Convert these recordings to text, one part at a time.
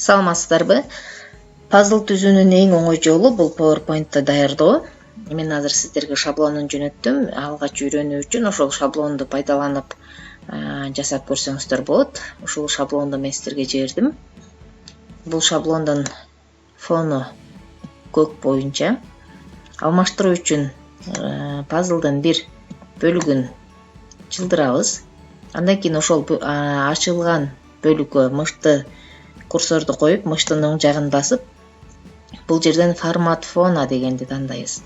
Саламатсыздарбы? Пазл түзүүнүн эң оңой жолу бул PowerPoint'та даярдоо. Мен азыр сиздерге шаблонун жөнөттүм. Алгач үйрөнүү үчүн ошол шаблонду пайдаланып жасап көрсөңүздөр болот. Ушул шаблонду мен сиздерге жибердим. Бул шаблондун фону көк боюнча. Алмаштыруу үчүн пазлдын бир бөлүгүн чылдырабыз. Андан кийин ошол ачылган бөлүккө мышты курсорду коюп, мыштын оң жагын басып, бул жерден формат фона дегенди тандайбыз.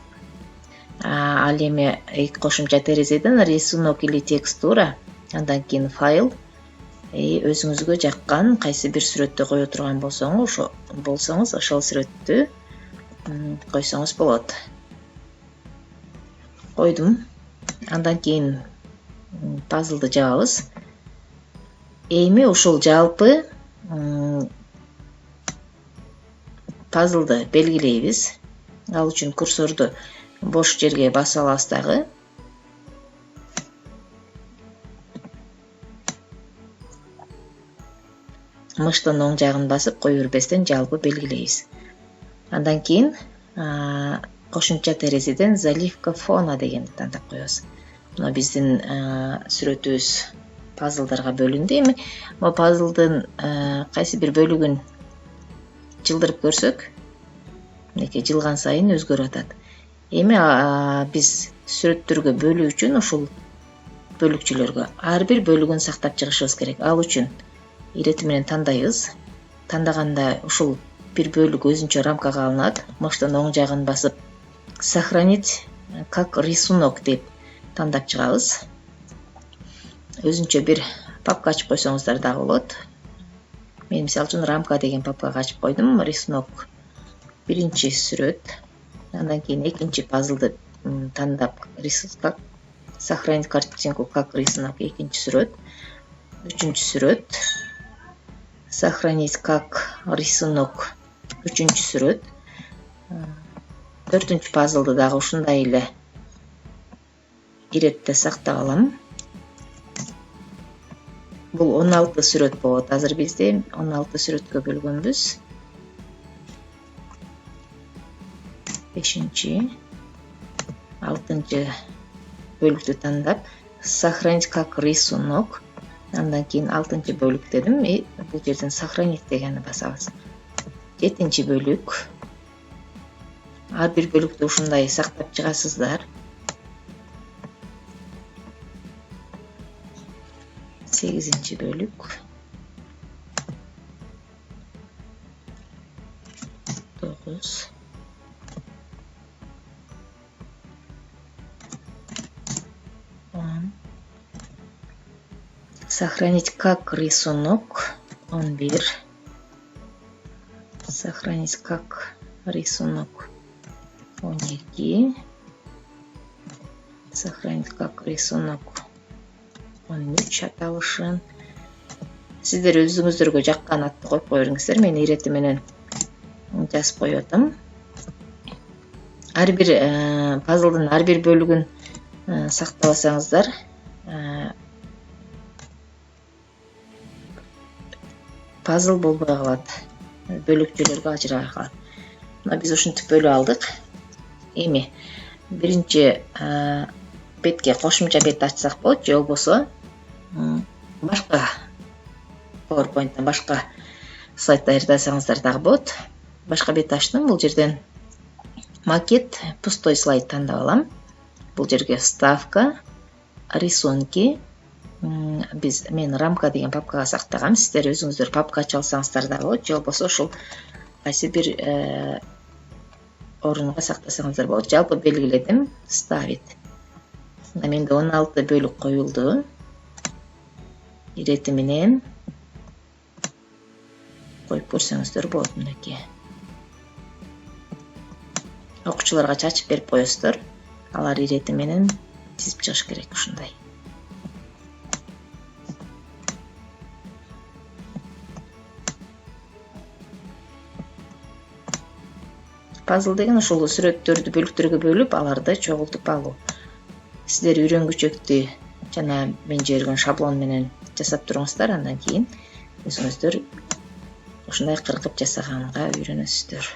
Ал эми эки кошумча терезеден рисунок или текстура, андан кийин файл, өзүңүзгө жаккан кайсы бир сүрөттү кое турган болсоңуз, ошол сүрөттү койсоңуз болот. Койдум. Андан кийин пазлды жабабыз. Эми ушул жалпы пазлды белгилейбиз. Ал үчүн курсорду бош жерге басып алабыз дагы. Мыштын оң жагын басып кое бербестен жалпы белгилейбиз. Андан кийин кошумча терезеден заливка фона дегенди тандап коебуз. Мына биздин сүрөтүбүз пазлдарга бөлүндү. Эми бул пазлдын кайсы бир бөлүгүн жылдырып көрсөк, мынакей жылган сайын өзгөрүп атат. Эми биз сүрөттөргө бөлүү үчүн ушул бөлүкчөлөргө ар бир бөлүгүн сактап чыгышыбыз керек. Ал үчүн ирети менен тандайбыз. Тандаганда ушул бир бөлүк өзүнчө рамкага алынат. Мыштын оң жагын басып сохранить как рисунок деп тандап чыгабыз. Өзүнчө бир папка ачып койсоңуздар дагы болот. Мен мисалы үчүн рамка деген папкага ачып койдум. Рисунок биринчи сүрөт. Андан кийин экинчи пазлды тандап рисунок, сохранить картинку как рисунок экинчи сүрөт. Үчүнчү сүрөт. Сохранить как рисунок үчүнчү сүрөт. Төртүнчү пазлды дагы ушундай эле иретте сактап алам. Бул 16 сүрөт болот. Азыр бизде 16 сүрөткө бөлгөнбүз. 5-6 бөлүктү тандап, сохранить как рисунок. Андан кийин 6 бөлүк дедим. Бул жерден сохранить дегенди басабыз. 7 бөлүк. Ар бир бөлүктү ушундай сактап чыгасыздар. 8 бөлүк. 9. Сохранить как рисунок 11. Сохранить как рисунок 12. Сохранить как рисунок 13 аталышын. Сиздер өзүңүздөргө жаккан атты коюп кое бериңиздер. Мен ирети менен жазып коюп атам. Ар бир пазлдын ар бир бөлүгүн сактабасаңыздар, пазл болбой калат. Бөлүкчөлөргө ажырабай калат. Мына биз ушинтип бөлүп алдык. Эми биринчи бетке кошумча бет ачсак болот, же болбосо башка PowerPoint'тан башка слайд даярдасаңыздар дагы болот. Башка бет ачтым. Бул жерден макет, пустой слайд тандап алам. Бул жерге вставка, рисунки. Мен рамка деген папкага сактагам. Сиздер өзүңүздөр папка ача алсаңыздар дагы болот, же болбосо ушул кайсы бир орунга сактасаңыздар болот. Жалпы белгиледим. Ставить. Менде 16 бөлүк коюлду. Ирети менен коюп көрсөңүздөр болот мынакей. Окуучуларга чачып берип коесуздар. Алар ирети менен тизип чыгыш керек ушундай. Пазл деген ушул сүрөттөрдү бөлүктөргө бөлүп, аларды чогултуп алуу. Сиздер үйрөнгүчөктү жана мен жиберген шаблон менен жасап туруңуздар, андан кийин өзүңүздөр ушундай кыргып жасаганга үйрөнөсүздөр.